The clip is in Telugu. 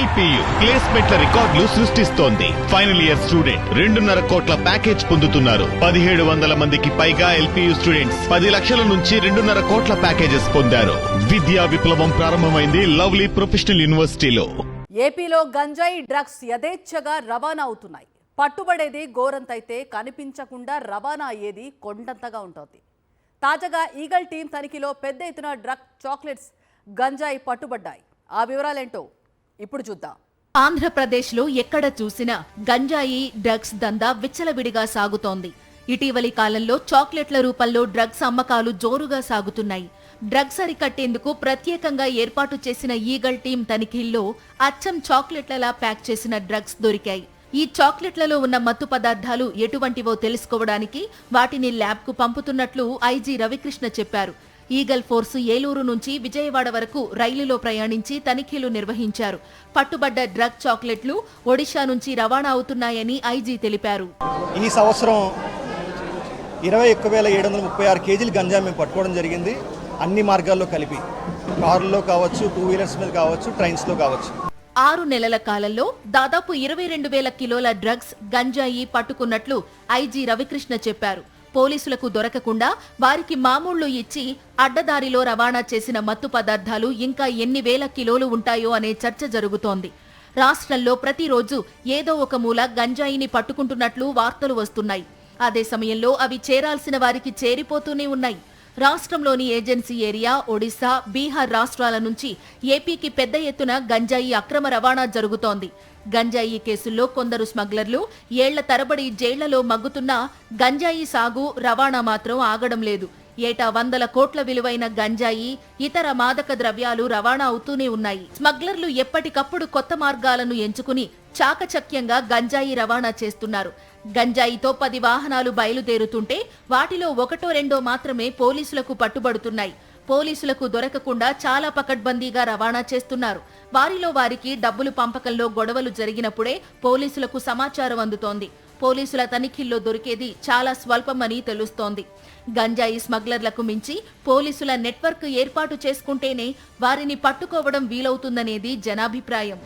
ఎల్పియు ప్లేస్మెంట్ల రికార్డులు సృష్టిస్తోంది. ఫైనల్ ఇయర్ స్టూడెంట్ 2.5 కోట్ల ప్యాకేజ్ పొందుతున్నారు. 1700 మందికి పైగా ఎల్పియు స్టూడెంట్స్ 10 లక్షల నుంచి 2.5 కోట్ల ప్యాకేజెస్ పొందారు. విద్యా విప్లవం ప్రారంభమైంది లవ్లీ ప్రొఫెషనల్ యూనివర్సిటీలో. ఏపీలో గంజాయి డ్రగ్స్ యథేచ్ఛగా రవాణా అవుతున్నాయి. పట్టుబడేది గోరంతైతే కనిపించకుండా రవాణా అయ్యేది కొండంతగా ఉంటుంది. తాజాగా ఈగల్ టీం తనిఖీలో పెద్ద ఎత్తున డ్రగ్ చాక్లెట్స్ గంజాయి పట్టుబడ్డాయి. ఆ వివరాలేంటో ఇప్పుడు చూద్దాం. ఆంధ్రప్రదేశ్లో ఎక్కడ చూసినా గంజాయి డ్రగ్స్ దందా విచ్చలవిడిగా సాగుతోంది. ఇటీవలి కాలంలో చాక్లెట్ల రూపంలో డ్రగ్స్ అమ్మకాలు జోరుగా సాగుతున్నాయి. డ్రగ్స్ అరికట్టేందుకు ప్రత్యేకంగా ఏర్పాటు చేసిన ఈగల్ టీం తనిఖీల్లో అచ్చం చాక్లెట్లలా ప్యాక్ చేసిన డ్రగ్స్ దొరికాయి. ఈ చాక్లెట్లలో ఉన్న మత్తు పదార్థాలు ఎటువంటివో తెలుసుకోవడానికి వాటిని ల్యాబ్కు పంపుతున్నట్లు ఐజీ రవికృష్ణ చెప్పారు. ఈగల్ ఫోర్సు ఏలూరు నుంచి విజయవాడ వరకు రైలులో ప్రయాణించి తనిఖీలు నిర్వహించారు. పట్టుబడ్డ డ్రగ్ చాక్లెట్లు ఒడిషా నుంచి రవాణా అవుతున్నాయని ఐజీ తెలిపారు. ఈ సంవత్సరం 21,736 కేజీలు గంజా మేము పట్టుకోవడం జరిగింది. అన్ని మార్గాల్లో కలిపి, కారుల్లో కావచ్చు, 2 వీలర్స్ మీద కావచ్చు, ట్రైన్స్లో కావచ్చు. 6 నెలల కాలంలో దాదాపు 22,000 కిలోల డ్రగ్స్ గంజాయి పట్టుకున్నట్లు ఐజీ రవికృష్ణ చెప్పారు. పోలీసులకు దొరకకుండా వారికి మామూళ్లు ఇచ్చి అడ్డదారిలో రవాణా చేసిన మత్తు పదార్థాలు ఇంకా ఎన్ని వేల కిలోలు ఉంటాయో అనే చర్చ జరుగుతోంది. రాష్ట్రంలో ప్రతిరోజు ఏదో ఒక మూల గంజాయిని పట్టుకుంటున్నట్లు వార్తలు వస్తున్నాయి. అదే సమయంలో అవి చేరాల్సిన వారికి చేరిపోతూనే ఉన్నాయి. రాష్ట్రంలోని ఏజెన్సీ ఏరియా, ఒడిశా, బీహార్ రాష్ట్రాల నుంచి ఏపీకి పెద్ద ఎత్తున గంజాయి అక్రమ రవాణా జరుగుతోంది. గంజాయి కేసుల్లో కొందరు స్మగ్లర్లు ఏళ్ల తరబడి జైళ్లలో మగ్గుతున్నా గంజాయి సాగు, రవాణా మాత్రం ఆగడం లేదు. ఏటా 100 కోట్ల విలువైన గంజాయి, ఇతర మాదక ద్రవ్యాలు రవాణా అవుతూనే ఉన్నాయి. స్మగ్లర్లు ఎప్పటికప్పుడు కొత్త మార్గాలను ఎంచుకుని చాకచక్యంగా గంజాయి రవాణా చేస్తున్నారు. గంజాయితో 10 వాహనాలు బయలుదేరుతుంటే వాటిలో 1-2 మాత్రమే పోలీసులకు పట్టుబడుతున్నాయి. పోలీసులకు దొరకకుండా చాలా పకడ్బందీగా రవాణా చేస్తున్నారు. వారిలో వారికి డబ్బులు పంపకంలో గొడవలు జరిగినప్పుడే పోలీసులకు సమాచారం అందుతోంది. పోలీసుల తనిఖీల్లో దొరికేది చాలా స్వల్పమని తెలుస్తోంది. గంజాయి స్మగ్లర్లకు మించి పోలీసుల నెట్వర్క్ ఏర్పాటు చేసుకుంటేనే వారిని పట్టుకోవడం వీలవుతుందనేది జనాభిప్రాయం.